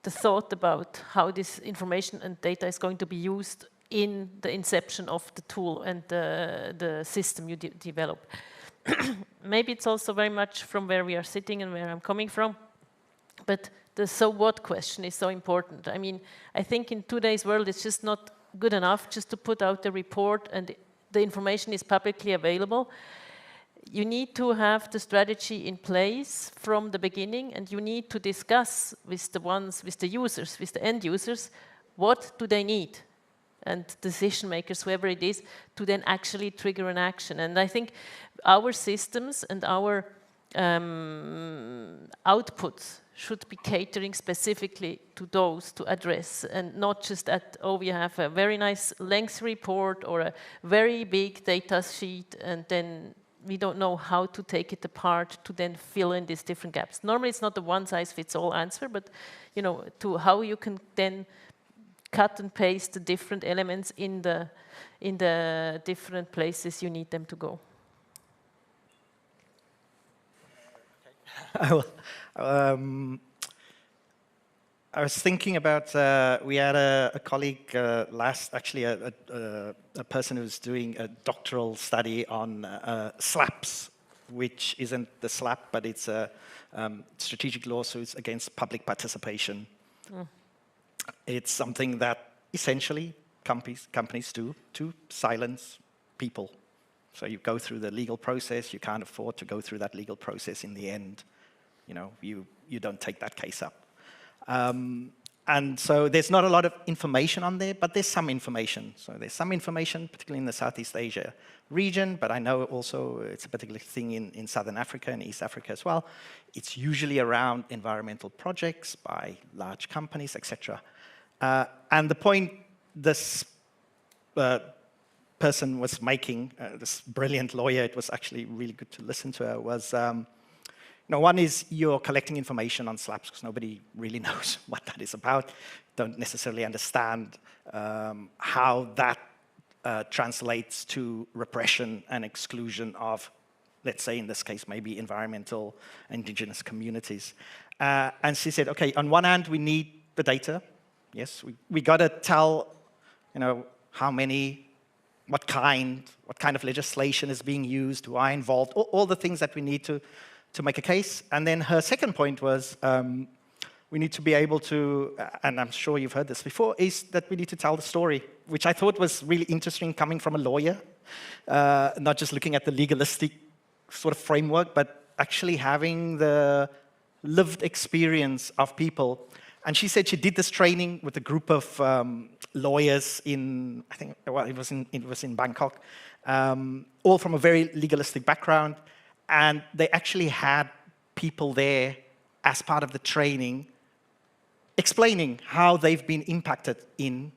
S2: the thought about how this information and data is going to be used in the inception of the tool and the system you develop. Maybe it's also very much from where we are sitting and where I'm coming from, but the so what question is so important. I mean, I think in today's world it's just not good enough just to put out the report and the information is publicly available. You need to have the strategy in place from the beginning, and you need to discuss with the users, with the end users, what do they need? And decision makers, whoever it is, to then actually trigger an action. And I think our systems and our outputs should be catering specifically to those to address, and not just at, oh, we have a very nice length report or a very big data sheet, and then we don't know how to take it apart to then fill in these different gaps. Normally it's not a one-size-fits-all answer, but you know, to how you can then cut and paste the different elements in the different places you need them to go.
S4: I was thinking about, we had a colleague actually a person who's doing a doctoral study on SLAPs, which isn't the SLAP, but it's a strategic lawsuits against public participation. It's something that essentially companies do to silence people. So you go through the legal process, you can't afford to go through that legal process in the end. You know, you don't take that case up. And so there's not a lot of information on there, but there's some information. So there's some information, particularly in the Southeast Asia region, but I know also it's a particular thing in Southern Africa and East Africa as well. It's usually around environmental projects by large companies, etc. And the point this person was making, this brilliant lawyer, it was actually really good to listen to her, was one is you're collecting information on SLAPs because nobody really knows what that is about, don't necessarily understand how that translates to repression and exclusion of, let's say in this case, maybe environmental indigenous communities. And she said, okay, on one hand, we need the data. Yes, we got to tell, how many, what kind of legislation is being used, who are involved, all the things that we need to make a case. And then her second point was we need to be able to, and I'm sure you've heard this before, is that we need to tell the story, which I thought was really interesting coming from a lawyer, not just looking at the legalistic sort of framework, but actually having the lived experience of people. And she said she did this training with a group of lawyers in, I think, well, it was in Bangkok, all from a very legalistic background. And they actually had people there as part of the training explaining how they've been impacted in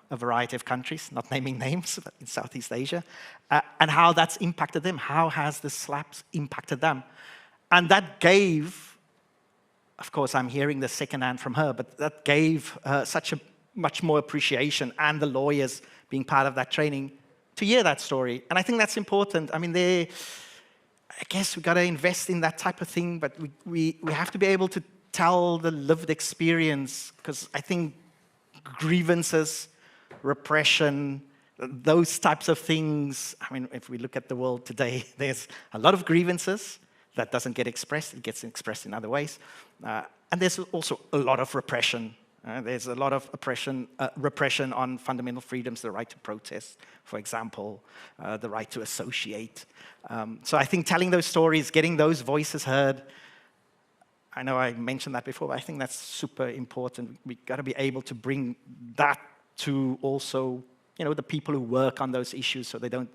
S4: a variety of countries, not naming names, but in Southeast Asia, and how that's impacted them. How has the slaps impacted them? And that gave, of course, I'm hearing the second hand from her, but that gave such a much more appreciation, and the lawyers being part of that training, to hear that story. And I think that's important. I mean, I guess we got to invest in that type of thing, but we have to be able to tell the lived experience, because I think grievances, repression, those types of things, I mean, if we look at the world today, there's a lot of grievances that doesn't get expressed, it gets expressed in other ways. And there's also a lot of repression. There's a lot of repression on fundamental freedoms, the right to protest, for example, the right to associate. So I think telling those stories, getting those voices heard, I know I mentioned that before, but I think that's super important. We've got to be able to bring that to also, the people who work on those issues, so they don't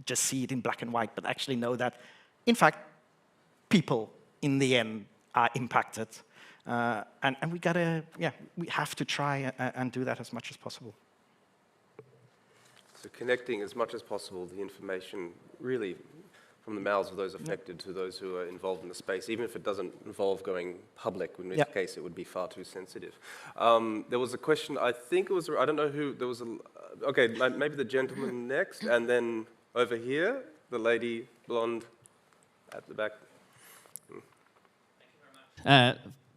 S4: just see it in black and white, but actually know that, in fact, people in the end are impacted. And we have to try and do that as much as possible.
S1: So connecting as much as possible the information really from the mouths of those affected to those who are involved in the space, even if it doesn't involve going public, in which case it would be far too sensitive. There was a question, I think it was, I don't know who, there was okay, maybe the gentleman next, and then over here, the lady, blonde, at the back.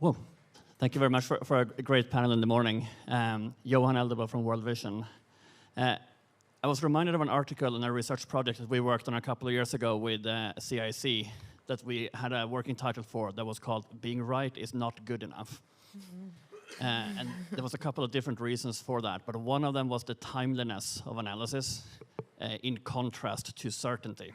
S6: Well, thank you very much for a great panel in the morning. Johan Eldebo from World Vision. I was reminded of an article in a research project that we worked on a couple of years ago with CIC that we had a working title for that was called "Being Right is Not Good Enough." And there was a couple of different reasons for that, but one of them was the timeliness of analysis in contrast to certainty.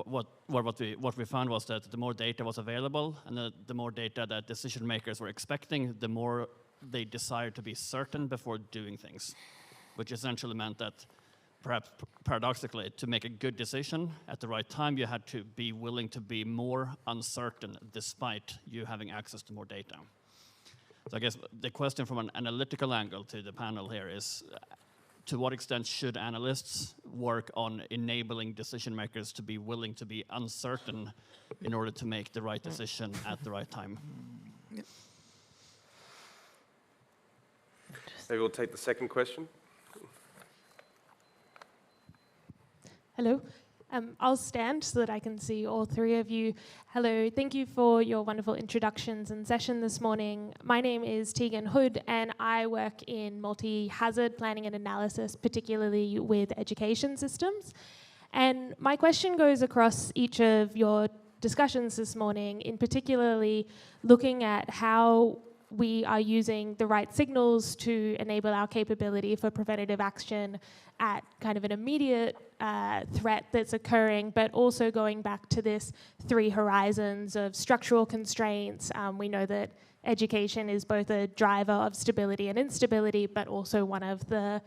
S6: What we found was that the more data was available and the more data that decision makers were expecting, the more they desired to be certain before doing things, which essentially meant that, perhaps paradoxically, to make a good decision at the right time, you had to be willing to be more uncertain despite you having access to more data. So I guess the question from an analytical angle to the panel here is, to what extent should analysts work on enabling decision makers to be willing to be uncertain in order to make the right decision at the right time?
S1: Maybe we'll take the second question.
S7: Hello. I'll stand so that I can see all three of you. Hello, thank you for your wonderful introductions and session this morning. My name is Tegan Hood, and I work in multi-hazard planning and analysis, particularly with education systems. And my question goes across each of your discussions this morning, in particularly looking at how we are using the right signals to enable our capability for preventative action at kind of an immediate threat that's occurring, but also going back to this 3 horizons of structural constraints. We know that education is both a driver of stability and instability, but also one of the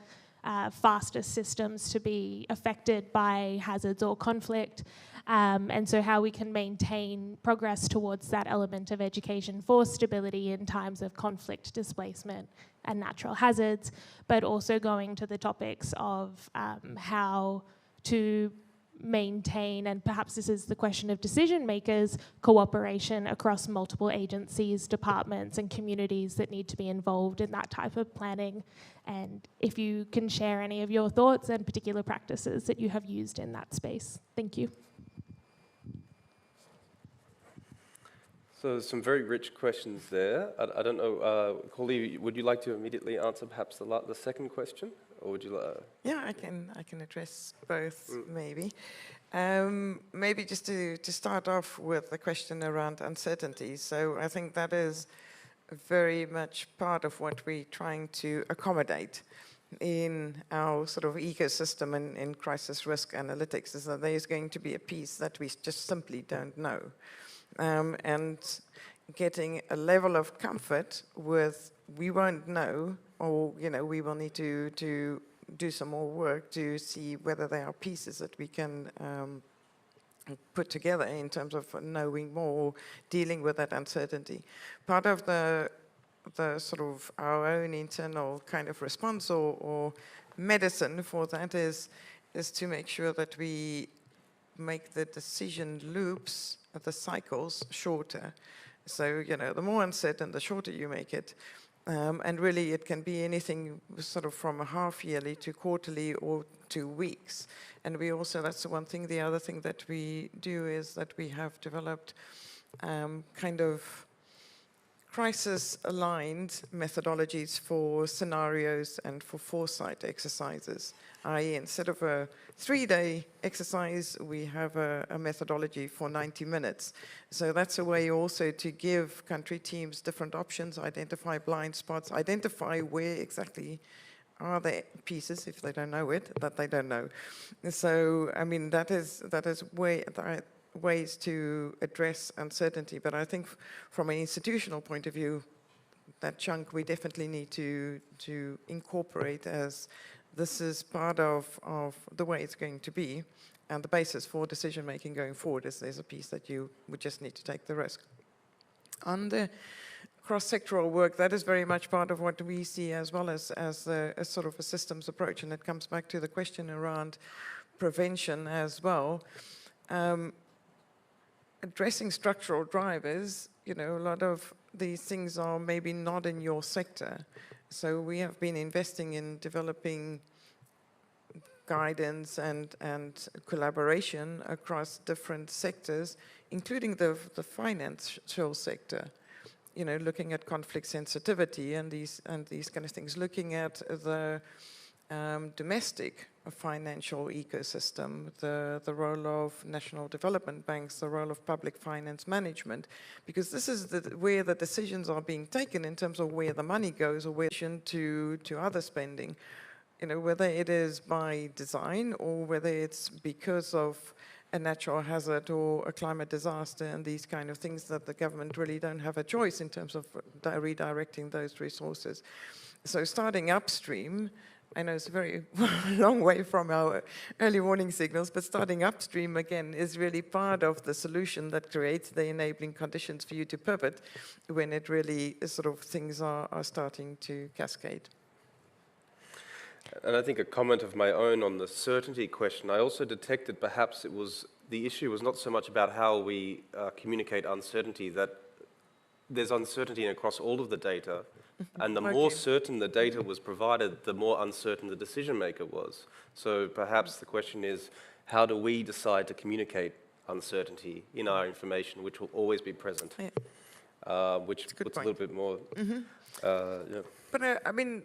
S7: fastest systems to be affected by hazards or conflict. And so how we can maintain progress towards that element of education for stability in times of conflict, displacement, and natural hazards, but also going to the topics of how to maintain, and perhaps this is the question of decision makers, cooperation across multiple agencies, departments, and communities that need to be involved in that type of planning. And if you can share any of your thoughts and particular practices that you have used in that space. Thank you.
S1: So some very rich questions there. I don't know, Corley, would you like to immediately answer perhaps the second question? Or would you
S3: Yeah, I can address both, maybe. Maybe just to start off with the question around uncertainty. So I think that is very much part of what we're trying to accommodate in our sort of ecosystem in crisis risk analytics, is that there's going to be a piece that we just simply don't know. And getting a level of comfort with we won't know, or we will need to do some more work to see whether there are pieces that we can put together in terms of knowing more, dealing with that uncertainty. Part of the the sort of our own internal kind of response or medicine for that is to make sure that we make the decision loops, the cycles, shorter. So, you know, the more uncertain, the shorter you make it. And really, it can be anything sort of from a half-yearly to quarterly or to weeks. And we also, that's the one thing. The other thing that we do is that we have developed kind of crisis-aligned methodologies for scenarios and for foresight exercises, i.e. instead of a 3-day exercise, we have a methodology for 90 minutes. So that's a way also to give country teams different options, identify blind spots, identify where exactly are the pieces, if they don't know it, that they don't know. So, I mean, that is ways to address uncertainty. But I think from an institutional point of view, that chunk we definitely need to incorporate, as this is part of the way it's going to be, and the basis for decision making going forward is there's a piece that you would just need to take the risk. On the cross-sectoral work, that is very much part of what we see as well as a sort of a systems approach, and it comes back to the question around prevention as well. Addressing structural drivers, you know, a lot of these things are maybe not in your sector. So we have been investing in developing guidance and collaboration across different sectors, including the financial sector. You know, looking at conflict sensitivity and these kind of things, looking at the domestic financial ecosystem, the role of national development banks, the role of public finance management, because this is where the decisions are being taken in terms of where the money goes or where to other spending. You know, whether it is by design or whether it's because of a natural hazard or a climate disaster and these kind of things that the government really don't have a choice in terms of redirecting those resources. So starting upstream, I know it's a very long way from our early warning signals, but starting upstream again is really part of the solution that creates the enabling conditions for you to pivot when it really sort of things are starting to cascade.
S1: And I think a comment of my own on the certainty question, I also detected perhaps the issue was not so much about how we communicate uncertainty, that there's uncertainty across all of the data, and the more certain the data was provided, the more uncertain the decision maker was. So perhaps the question is, how do we decide to communicate uncertainty in our information, which will always be present, which puts a little bit more... yeah.
S3: But I mean,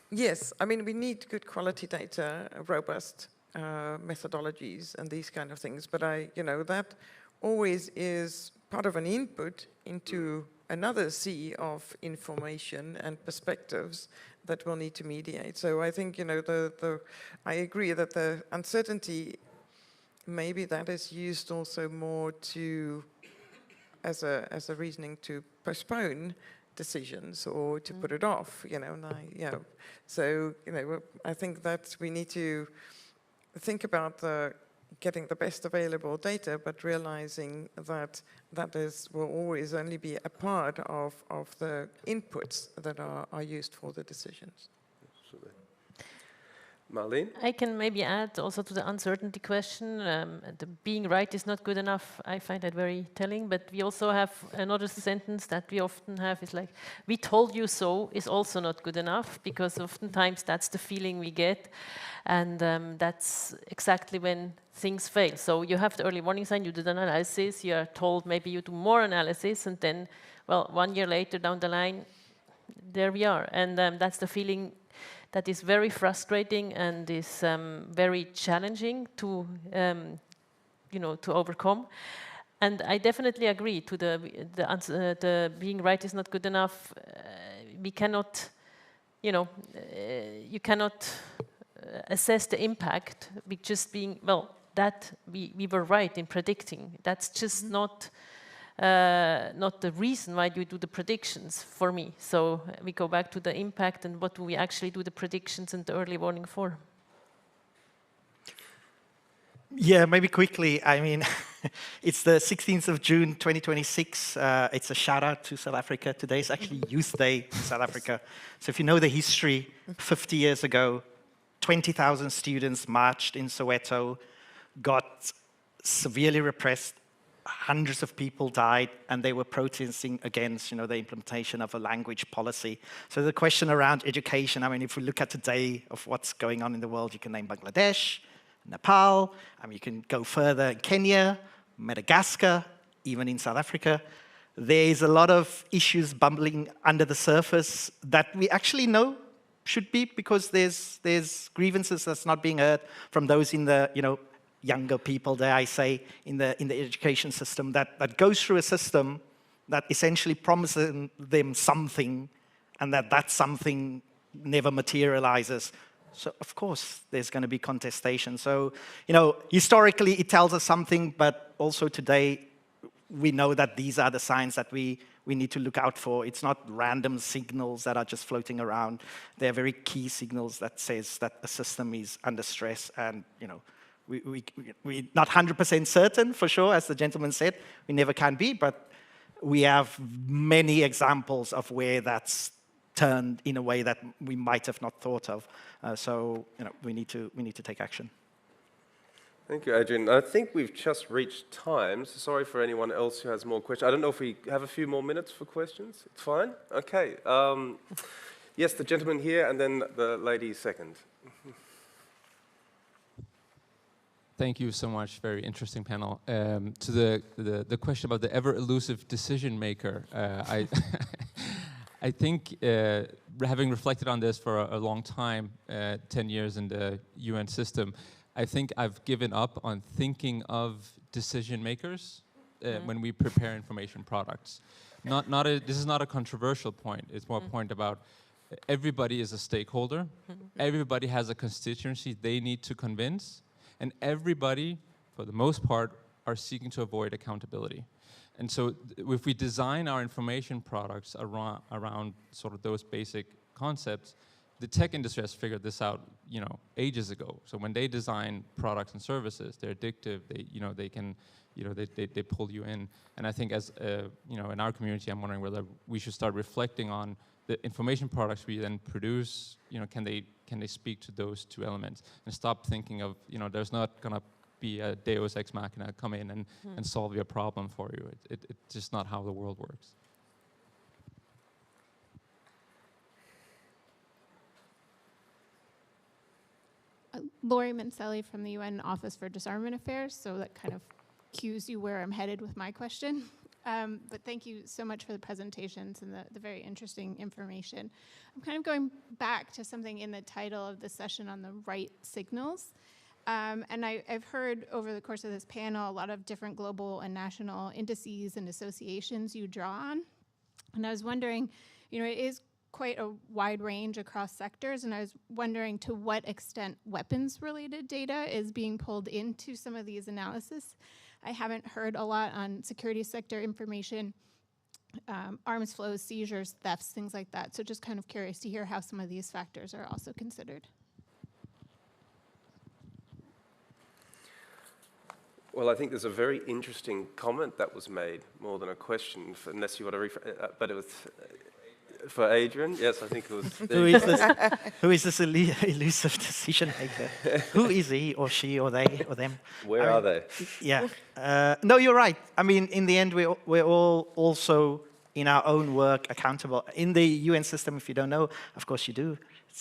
S3: yes, I mean, we need good quality data, robust methodologies and these kind of things, but you know, that always is part of an input into another sea of information and perspectives that we'll need to mediate. So I think, you know, I agree that the uncertainty, maybe that is used also more as a reasoning to postpone decisions or to put it off, you know, so, you know, I think that we need to think about getting the best available data, but realizing that will always only be a part of the inputs that are used for the decisions.
S1: Absolutely. Marlene?
S2: I can maybe add also to the uncertainty question, the being right is not good enough. I find that very telling, but we also have another sentence that we often have is like, we told you so is also not good enough, because oftentimes that's the feeling we get, and that's exactly when things fail. So you have the early warning sign, you do the analysis, you are told maybe you do more analysis, and then, well, 1 year later down the line, there we are. And that's the feeling that is very frustrating and is very challenging to, you know, to overcome. And I definitely agree to the being right is not good enough. We cannot, you know, you cannot assess the impact with just being, well, that we were right in predicting. That's just not the reason why you do the predictions for me. So we go back to the impact and what do we actually do the predictions and the early warning for.
S4: Yeah, maybe quickly. I mean, It's the 16th of June, 2026. It's a shout out to South Africa. Today is actually Youth Day in South Africa. So if you know the history, 50 years ago, 20,000 students marched in Soweto, got severely repressed, hundreds of people died, and they were protesting against, the implementation of a language policy. So the question around education, I mean, if we look at today of what's going on in the world, you can name Bangladesh, Nepal, you can go further, Kenya, Madagascar, even in South Africa. There is a lot of issues bubbling under the surface that we actually know should be, because there's grievances that's not being heard from those in the, younger people, dare I say, in the education system that goes through a system that essentially promises them something, and that something never materializes. So of course there's going to be contestation. So historically it tells us something, but also today we know that these are the signs that we need to look out for. It's not random signals that are just floating around. They're very key signals that says that a system is under stress, and we're not 100% certain, for sure, as the gentleman said. We never can be, but we have many examples of where that's turned in a way that we might have not thought of. So we need to take action.
S1: Thank you, Adrian. I think we've just reached time, so sorry for anyone else who has more questions. I don't know if we have a few more minutes for questions. It's fine? Okay. Yes, the gentleman here, and then the lady second.
S8: Thank you so much. Very interesting panel. To the question about the ever-elusive decision maker, I think, having reflected on this for a long time, 10 years in the UN system, I think I've given up on thinking of decision makers when we prepare information products. This is not a controversial point. It's more a point about everybody is a stakeholder. Everybody has a constituency they need to convince. And everybody, for the most part, are seeking to avoid accountability. And so if we design our information products around sort of those basic concepts, the tech industry has figured this out, ages ago. So when they design products and services, they're addictive. They pull you in. And I think as in our community, I'm wondering whether we should start reflecting on the information products we then produce. Can they speak to those two elements, and stop thinking of there's not gonna be a Deus ex machina come in and solve your problem for you. It's just not how the world works.
S9: Lori Mancelli from the UN Office for Disarmament Affairs, so that kind of cues you where I'm headed with my question. But thank you so much for the presentations and the very interesting information. I'm kind of going back to something in the title of the session on the right signals. And I've heard over the course of this panel a lot of different global and national indices and associations you draw on. And I was wondering, it is quite a wide range across sectors, and I was wondering to what extent weapons-related data is being pulled into some of these analyses. I haven't heard a lot on security sector information, arms flows, seizures, thefts, things like that. So just kind of curious to hear how some of these factors are also considered.
S1: Well, I think there's a very interesting comment that was made, more than a question, unless you want to but it was for Adrian. Yes, I think it was.
S4: Who is this elusive decision maker? Who is he or she or they or them?
S1: Where are they?
S4: Yeah. No, you're right. I mean, in the end, we're all also in our own work accountable. In the UN system, if you don't know, of course you do.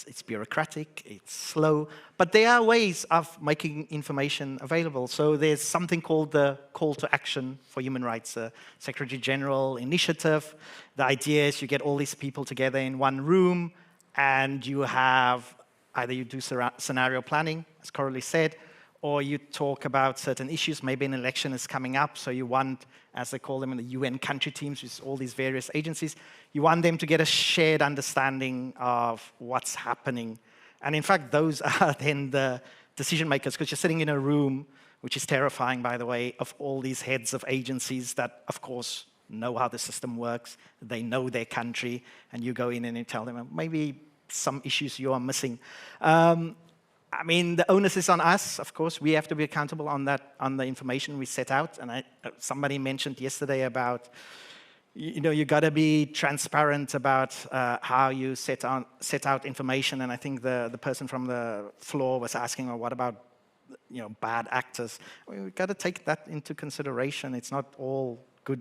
S4: It's bureaucratic, it's slow, but there are ways of making information available. So there's something called the Call to Action for Human Rights, Secretary General initiative. The idea is you get all these people together in one room, and you have, either you do scenario planning, as Coralie said, or you talk about certain issues. Maybe an election is coming up, so you want, as they call them in the UN country teams, with all these various agencies, you want them to get a shared understanding of what's happening. And in fact, those are then the decision makers, because you're sitting in a room, which is terrifying, by the way, of all these heads of agencies that, of course, know how the system works, they know their country, and you go in and you tell them, maybe some issues you are missing. I mean, the onus is on us, of course. We have to be accountable on that, on the information we set out. And somebody mentioned yesterday about, you got to be transparent about how you set out information. And I think the person from the floor was asking, well, what about bad actors? I mean, we've got to take that into consideration. It's not all good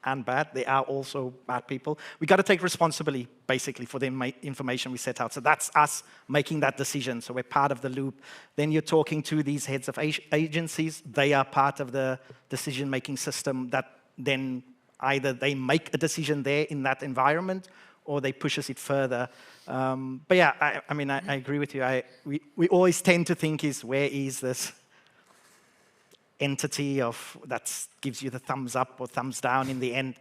S4: and bad. They are also bad people. We got to take responsibility, basically, for the information we set out. So that's us making that decision. So we're part of the loop. Then you're talking to these heads of agencies. They are part of the decision-making system that then either they make a decision there in that environment or they pushes it further. But yeah, I mean, I agree with you. We always tend to think where is this entity that gives you the thumbs up or thumbs down in the end,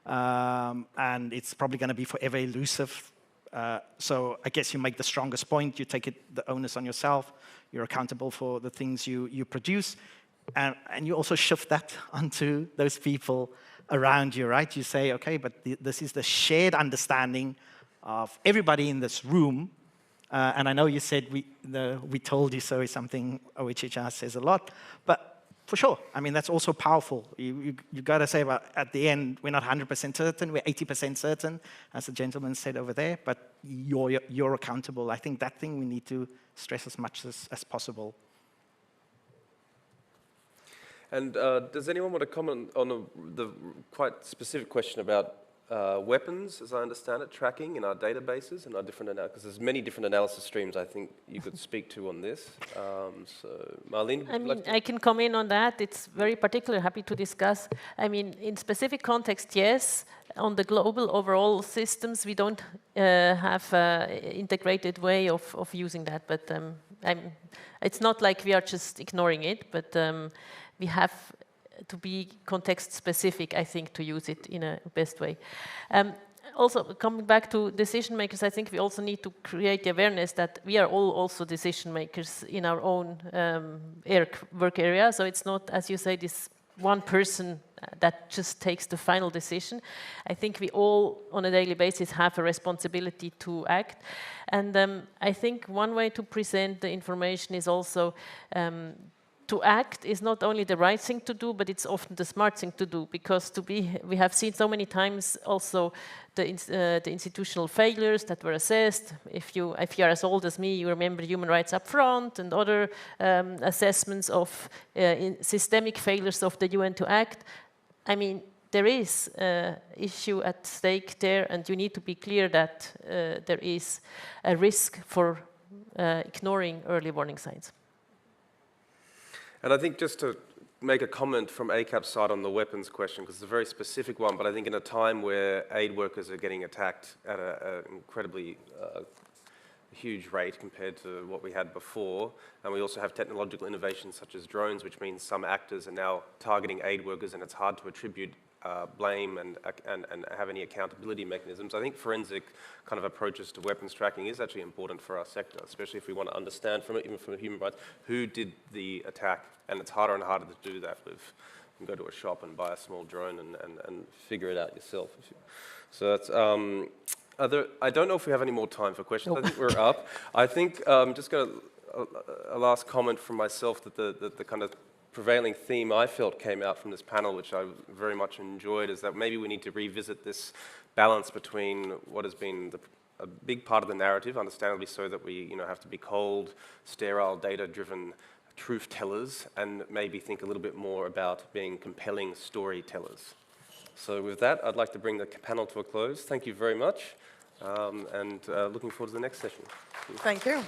S4: and it's probably going to be forever elusive. So I guess you make the strongest point. You take the onus on yourself. You're accountable for the things you produce, and you also shift that onto those people around you, right? You say, okay, but this is the shared understanding of everybody in this room. And I know you said we told you so is something OHCHR says a lot, but for sure, I mean, that's also powerful. You got to say, well, at the end, we're not 100% certain, we're 80% certain, as the gentleman said over there, but you're accountable. I think that thing we need to stress as much as possible.
S1: And does anyone want to comment on the quite specific question about weapons, as I understand it, tracking in our databases and our different analysis? Because there's many different analysis streams I think you could speak to on this. So, Marlene?
S2: I mean, I can come in on that. It's very particular, happy to discuss. I mean, in specific context, yes. On the global overall systems, we don't have an integrated way of using that. But it's not like we are just ignoring it, but we have to be context specific, I think, to use it in a best way. Also, coming back to decision makers, I think we also need to create the awareness that we are all also decision makers in our own work area. So it's not, as you say, this one person that just takes the final decision. I think we all, on a daily basis, have a responsibility to act. And I think one way to present the information is also to act is not only the right thing to do, but it's often the smart thing to do, because we have seen so many times also the institutional failures that were assessed. If you are as old as me, you remember human rights up front and other assessments of systemic failures of the UN to act. I mean, there is an issue at stake there, and you need to be clear that there is a risk for ignoring early warning signs.
S1: And I think just to make a comment from ACAP's side on the weapons question, because it's a very specific one, but I think in a time where aid workers are getting attacked at an incredibly huge rate compared to what we had before, and we also have technological innovations such as drones, which means some actors are now targeting aid workers, and it's hard to attribute blame and have any accountability mechanisms. I think forensic kind of approaches to weapons tracking is actually important for our sector, especially if we want to understand, even from human rights, who did the attack. And it's harder and harder to do that with, you can go to a shop and buy a small drone and figure it out yourself. So that's, I don't know if we have any more time for questions. Nope. I think we're up. I think just got a last comment from myself that the kind of prevailing theme I felt came out from this panel, which I very much enjoyed, is that maybe we need to revisit this balance between what has been a big part of the narrative, understandably so, that we have to be cold, sterile, data-driven truth tellers, and maybe think a little bit more about being compelling storytellers. So with that, I'd like to bring the panel to a close. Thank you very much, and looking forward to the next session.
S3: Thank you.